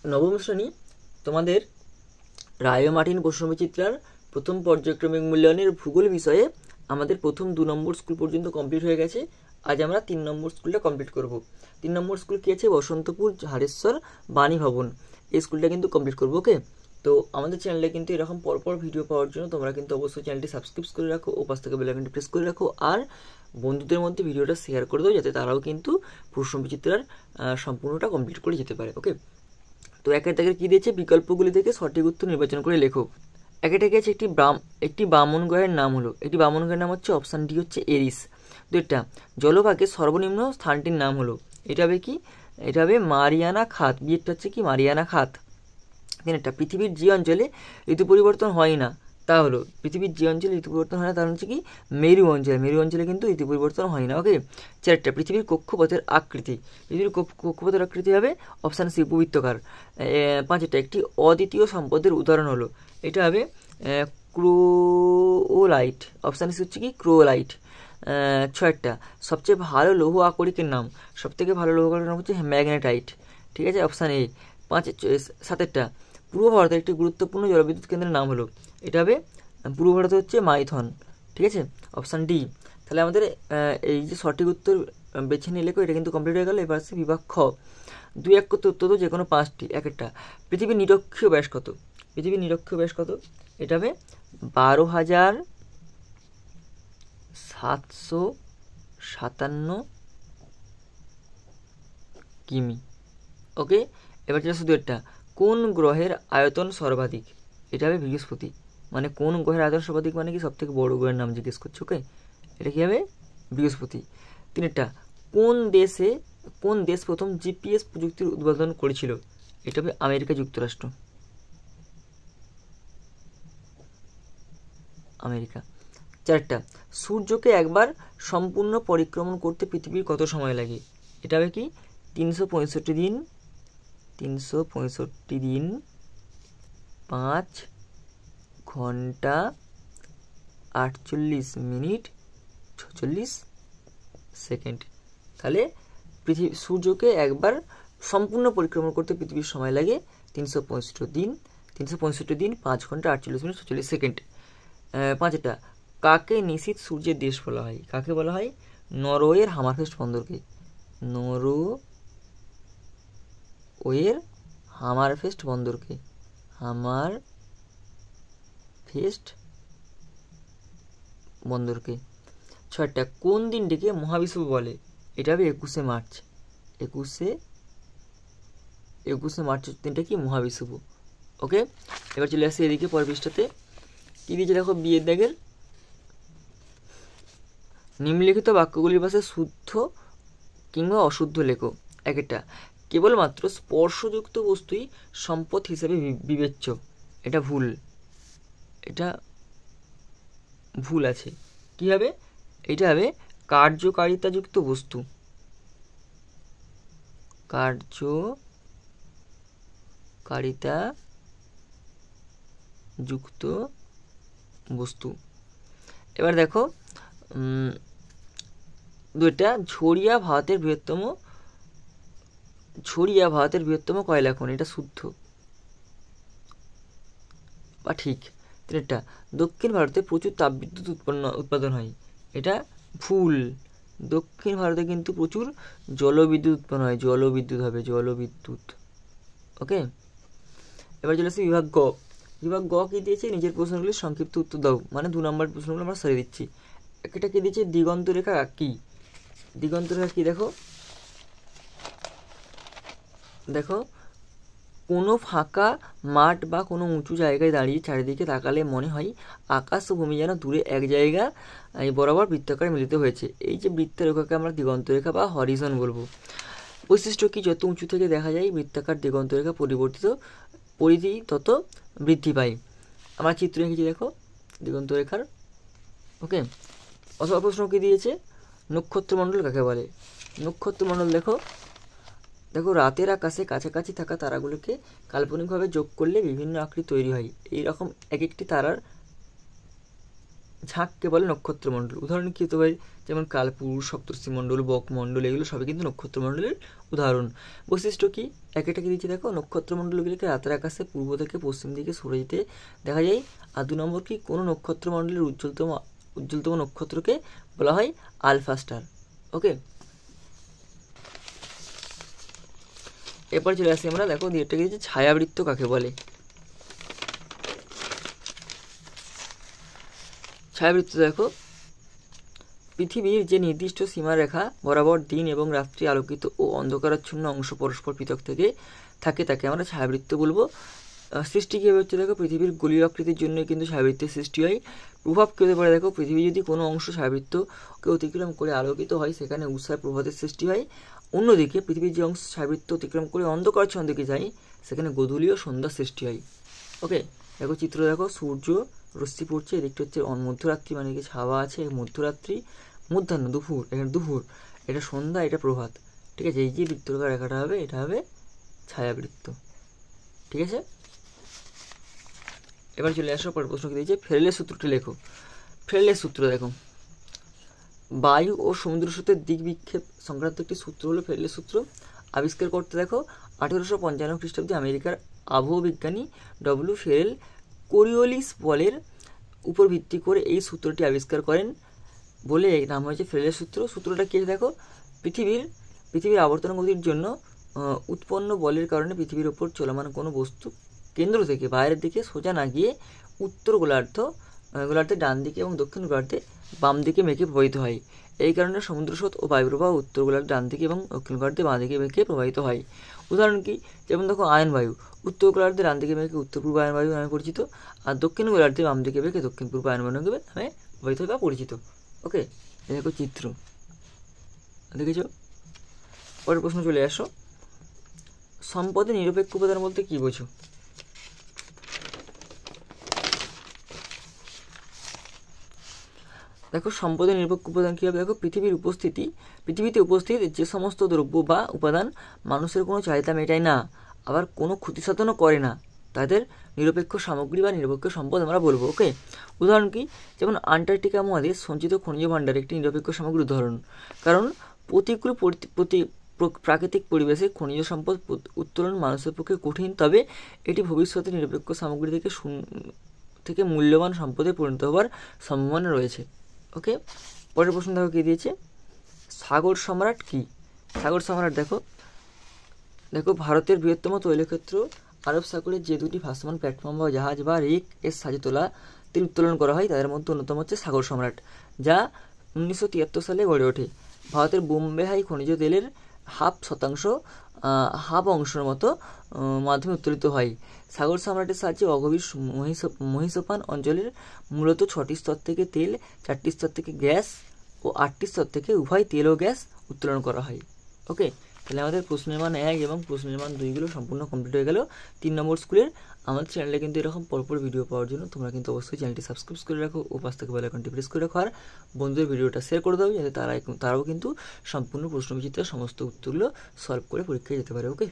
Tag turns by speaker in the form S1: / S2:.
S1: নবম শ্রেণী তোমাদের রায় ও মার্টিন প্রশ্নবিচিত্রার প্রথম পর্যায়ক্রমিক মূল্যায়নের ভূগোল বিষয়ে আমাদের প্রথম 2 নম্বর স্কুল পর্যন্ত কমপ্লিট হয়ে গেছে। আজ আমরা 3 নম্বর স্কুলটা কমপ্লিট করব। 3 নম্বর স্কুল কী আছে? বসন্তপুর হারেশ্বর বাণী ভবন, এই স্কুলটা কিন্তু কমপ্লিট করবো। ওকে, তো আমাদের চ্যানেলে কিন্তু এরকম পরপর ভিডিও পাওয়ার জন্য তোমরা কিন্তু অবশ্যই চ্যানেলটি সাবস্ক্রাইব করে রাখো ও পাশ থেকে বেল আইকনটি প্রেস করে রাখো, আর বন্ধুদের মধ্যে ভিডিওটা শেয়ার করে দাও যাতে তারাও কিন্তু প্রশ্নবিচিত্রার সম্পূর্ণটা কমপ্লিট করে যেতে পারে। ওকে, তো একের দাগের কী দিয়েছে? বিকল্পগুলি থেকে সঠিক উত্তর নির্বাচন করে লেখো। একেটা আছে একটি বামন গ্রহের নাম হলো, একটি বামন গ্রহের নাম হচ্ছে অপশান ডি হচ্ছে এরিস। দুইটা জলভাগের সর্বনিম্ন স্থানটির নাম হলো, এটা হবে কি? এটা হবে মারিয়ানা খাত। বিয়েরটা হচ্ছে কি? মারিয়ানা খাত। তিনটা পৃথিবীর যে অঞ্চলে ঋতু পরিবর্তন হয় না তা হলো, পৃথিবীর যে অঞ্চলে ঋতু পরিবর্তন হয় না তার হচ্ছে কি? মেরু অঞ্চলে। মেরু অঞ্চলে কিন্তু ঋতু পরিবর্তন হয় না। ওকে, চারটা পৃথিবীর কক্ষপথের আকৃতি। পৃথিবীর কক্ষপথের আকৃতি হবে অপশান সি উপবৃত্তাকার। পাঁচটা একটি অদ্বিতীয় সম্পদের উদাহরণ হলো, এটা হবে ক্রোলাইট। অপশান সি হচ্ছে কি? ক্রোলাইট। ছয়টা সবচেয়ে ভালো লৌহ আকরিকের নাম। সবথেকে ভালো লৌহ আকরিকের নাম হচ্ছে ম্যাগনেটাইট। ঠিক আছে, অপশান এ। সাতেরটা পূর্ব ভারতের একটি গুরুত্বপূর্ণ জলবিদ্যুৎ কেন্দ্রের নাম হলো, এটা হবে পূর্ব ভারতে হচ্ছে মাইথন। ঠিক আছে, অপশান ডি। তাহলে আমাদের এই যে সঠিক উত্তর বেছে নিয়ে লেখো, এটা কিন্তু কমপ্লিট হয়ে গেল। এবার আসছে বিভাগ খ। 2-1 করতে উত্তর তো যে কোনো 5টি। একটা পৃথিবীর নিরক্ষীয় ব্যাস কত? পৃথিবীর নিরক্ষীয় ব্যাস কত? এটা হবে 12,757 কিমি। ওকে, এবার চলে শুধু একটা কোন গ্রহের আয়তন সর্বাধিক? এটা হবে বৃহস্পতি। মানে কোন গ্রহের আয়তন সর্বাধিক মানে কি? সবথেকে বড় গ্রহের নাম জিজ্ঞেস করছো। ওকে, এটা কী হবে? বৃহস্পতি। তিনটা কোন দেশ প্রথম জিপিএস প্রযুক্তির উদ্ভাবন করেছিল? এটা হবে আমেরিকা যুক্তরাষ্ট্র। আমেরিকা। চারটা সূর্যকে একবার সম্পূর্ণ পরিক্রমণ করতে পৃথিবীর কত সময় লাগে? এটা হবে কি? 365 দিন। 365 দিন 5 ঘন্টা 48 মিনিট 46 সেকেন্ড। তাহলে সূর্যকে একবার সম্পূর্ণ পরিক্রমণ করতে পৃথিবীর সময় লাগে 365 দিন। 365 দিন 5 ঘন্টা 48 মিনিট 46 সেকেন্ড। পাঁচটা কাকে নিশীথ সূর্যের দেশ বলা হয়? কাকে বলা হয়? নরওয়ের হামারফেস্ট বন্দরকে। নরওয়ের হামারফেস্ট বন্দরকে। হামারফেস্ট বন্দরকে। ছয়টা কোন দিনটিকে মহাবিষুব বলে? এটা হবে 21শে মার্চ। 21শে মার্চ দিনটা কি? মহাবিষুব। ওকে, এবার চলে আসি এদিকে পরের পৃষ্ঠাতে। কী দিয়েছে দেখো? বিয়ের দাগের নিম্নলিখিত বাক্যগুলির পাশে শুদ্ধ কিংবা অশুদ্ধ লেখো। একটা কেবলমাত্র স্পর্শযুক্ত বস্তুই সম্পদ হিসেবে বিবেচ্য। এটা ভুল। এটা ভুল আছে। কি হবে? এটা হবে কার্যকারিতাযুক্ত বস্তু। কার্যকারিতাযুক্ত বস্তু। এবার দেখো দুইটা ঝরিয়া ভারতের বৃহত্তম কয়লা খনি। এটা শুদ্ধ বা ঠিক। তিনটা দক্ষিণ ভারতে প্রচুর তাপবিদ্যুৎ উৎপাদন হয়। এটা ভুল। দক্ষিণ ভারতে কিন্তু প্রচুর জলবিদ্যুৎ উৎপন্ন হয়। জলবিদ্যুৎ হবে, জলবিদ্যুৎ। ওকে, এবার চলে আসছি বিভাগ গ। বিভাগ গ কী দিয়েছে? নিজের প্রশ্নগুলির সংক্ষিপ্ত উত্তর দাও। মানে 2 নম্বর প্রশ্নগুলো আমরা সরিয়ে দিচ্ছি। একটা কী দিয়েছে? দিগন্ত রেখা কী? দিগন্ত রেখা কী? দেখো কোনো ফাঁকা মাঠ বা কোনো উঁচু জায়গায় দাঁড়িয়ে চারিদিকে তাকালে মনে হয় আকাশ ও ভূমি যেন দূরে এক জায়গা বরাবর বৃত্তাকারে মিলিত হয়েছে। এই যে বৃত্তরেখাকে আমরা দিগন্ত রেখা বা হরিজন বলবো। বৈশিষ্ট্য কি? যত উঁচু থেকে দেখা যায় বৃত্তাকার দিগন্ত রেখা পরিধি তত বৃদ্ধি পায়। আমরা চিত্র এঁকেছি দেখো দিগন্ত রেখার। ওকে, অথবা প্রশ্ন কী দিয়েছে? নক্ষত্রমণ্ডল কাকে বলে? নক্ষত্রমণ্ডল দেখো রাতের আকাশে কাছাকাছি থাকা তারাগুলোকে কাল্পনিকভাবে যোগ করলে বিভিন্ন আকৃতি তৈরি হয়। এইরকম এক একটি তারার ঝাঁককে বলে নক্ষত্রমণ্ডল। উদাহরণ কী হতে পারে? যেমন কালপুরুষ, সপ্তর্ষিমণ্ডল, বকমণ্ডল, এগুলো সবই কিন্তু নক্ষত্রমণ্ডলের উদাহরণ। বৈশিষ্ট্য কী? একটা কি দিচ্ছে দেখো, নক্ষত্রমণ্ডলগুলিকে রাতের আকাশে পূর্ব থেকে পশ্চিম দিকে সরে যেতে দেখা যায়। আর 2 নম্বর কি, কোনো নক্ষত্রমণ্ডলের উজ্জ্বলতম নক্ষত্রকে বলা হয় আলফা স্টার। ওকে, এরপর চলে আসি আমরা, দেখো একটা কি দিচ্ছে, ছায়াবৃত্ত কাকে বলে? ছায়াবৃত্ত দেখো, পৃথিবীর যে নির্দিষ্ট সীমারেখা বরাবর দিন এবং রাত্রি আলোকিত ও অন্ধকারাচ্ছন্ন অংশ পরস্পর পৃথক থেকে থাকে তাকে আমরা ছায়াবৃত্ত বলবো। সৃষ্টি কীভাবে হচ্ছে দেখো, পৃথিবীর গোলীয় আকৃতির জন্য কিন্তু ছায়াবৃত্তের সৃষ্টি হয়। প্রভাব কী হতে পারে দেখো, পৃথিবী যদি কোনো অংশ ছায়াবৃত্তকে অতিক্রম করে আলোকিত হয় সেখানে উষার প্রভাতের সৃষ্টি হয়। অন্যদিকে পৃথিবীর যে অংশ ছায়াবৃত্ত অতিক্রম করে অন্ধকারাচ্ছন্ন দিকে যায় সেখানে গোধূলি ও সন্ধ্যার সৃষ্টি হয়। ওকে, দেখো চিত্র দেখো, সূর্য রশ্মি পড়ছে, এদিকটা হচ্ছে মধ্যরাত্রি, মানে কি ছাওয়া আছে, মধ্যরাত্রি, মধ্যাহ্ন, দুপুর, এখানে দুপুর, এটা সন্ধ্যা, এটা প্রভাত। ঠিক আছে, এই যে বৃত্তাকার রেখাটা হবে এটা হবে ছায়াবৃত্ত। ঠিক আছে, এবার চলে আসো পরের প্রশ্ন কি দিয়েছে, ফ্রেলের সূত্রটি লেখো। ফ্রেলের সূত্র দেখো, বায়ু ও সমুদ্র স্রোতের দিক বিক্ষেপ সংক্রান্ত একটি সূত্র হলো ফ্রেলের সূত্র। আবিষ্কার করতে দেখো 1855 খ্রিস্টাব্দে আমেরিকার আবহবিজ্ঞানী ডব্লিউ ফেরেল কোরিওলিস বলের উপর ভিত্তি করে এই সূত্রটি আবিষ্কার করেন বলে এর নাম হয়েছে ফ্রেলের সূত্র। সূত্রটা কী দেখো, পৃথিবীর আবর্তন গতির জন্য উৎপন্ন বলের কারণে পৃথিবীর ওপর চলমান কোনো বস্তু কেন্দ্র থেকে বাইরের দিকে সোজা না গিয়ে উত্তর গোলার্ধে ডান দিকে এবং দক্ষিণ গোলার্ধে বাম দিকে মেঘে প্রবাহিত হয়। এই কারণে সমুদ্র স্রোত ও বায়ুপ্রবাহ উত্তর গোলার্ধে ডান দিকে এবং দক্ষিণ গোলার্ধে বাঁ দিকে মেঘে প্রবাহিত হয়। উদাহরণ কি, যেমন দেখো আয়ন বায়ু, উত্তর গোলার্ধে ডান দিকে মেঘে উত্তর পূর্ব আয়ন বায়ু নামে পরিচিত, আর দক্ষিণ গোলার্ধে বাম দিকে মেঘে দক্ষিণ পূর্ব আয়ন বায়ু নামে প্রবাহিত বা পরিচিত। ওকে, এই দেখো চিত্র দেখেছ। পরের প্রশ্ন চলে আসো, সম্পদের নিরপেক্ষ উপাদান বলতে কী বোঝো? দেখো, সম্পদের নিরপেক্ষ উপাদান কী হবে, দেখো পৃথিবীতে উপস্থিত যে সমস্ত দ্রব্য বা উপাদান মানুষের কোনো চাহিদা মেটায় না, আবার কোনো ক্ষতিসাধনও করে না, তাদের নিরপেক্ষ সামগ্রী বা নিরপেক্ষ সম্পদ আমরা বলবো। ওকে, উদাহরণ কি, যেমন আন্টার্কটিকা মহাদেশ সঞ্চিত খনিজ ভাণ্ডার একটি নিরপেক্ষ সামগ্রীর উদাহরণ, কারণ প্রতিকূল প্রাকৃতিক পরিবেশে খনিজ সম্পদ উত্তোলন মানুষের পক্ষে কঠিন, তবে এটি ভবিষ্যতে নিরপেক্ষ সামগ্রী থেকে মূল্যবান সম্পদে পরিণত হওয়ার সম্ভাবনা রয়েছে। ওকে, পরের প্রশ্ন দেখো কী দিয়েছে, সাগর সম্রাট কি? সাগর সম্রাট দেখো ভারতের বৃহত্তম তৈলক্ষেত্র আরব সাগরের যে দুটি ভাসমান প্ল্যাটফর্ম বা জাহাজ বা রিক এর সাহায্যে তেল উত্তোলন করা হয় তাদের মধ্যে অন্যতম হচ্ছে সাগর সম্রাট, যা 1973 সালে গড়ে ওঠে। ভারতের বোম্বে হাই খনিজ তেলের হাফ অংশের মতো মাধ্যমে উত্তোলিত হয়। সাগর সম্রাটের সাহায্যে অগভীর মহীসোপান অঞ্চলের মূলত 6টি স্তর থেকে তেল, 4টি স্তর থেকে গ্যাস ও 8টি স্তর থেকে উভয় তেল ও গ্যাস উত্তোলন করা হয়। ওকে, তাহলে আমাদের প্রশ্নের মান 1 এবং প্রশ্নের মান 2 সম্পূর্ণ কমপ্লিট হয়ে গেল 3 নম্বর স্কুলের। আমাদের চ্যানেলে কিন্তু এরকম পরপর ভিডিও পাওয়ার জন্য তোমরা কিন্তু অবশ্যই চ্যানেলটি সাবস্ক্রাইব করে রাখো ও পাশ থেকে বেল আইকনটি প্রেস করে রাখো, আর বন্ধুদের ভিডিওটা শেয়ার করে দাও যাতে তারাও কিন্তু সম্পূর্ণ প্রশ্নবিচিত্রের সমস্ত উত্তরগুলো সলভ করে পরীক্ষায় যেতে পারে। ওকে।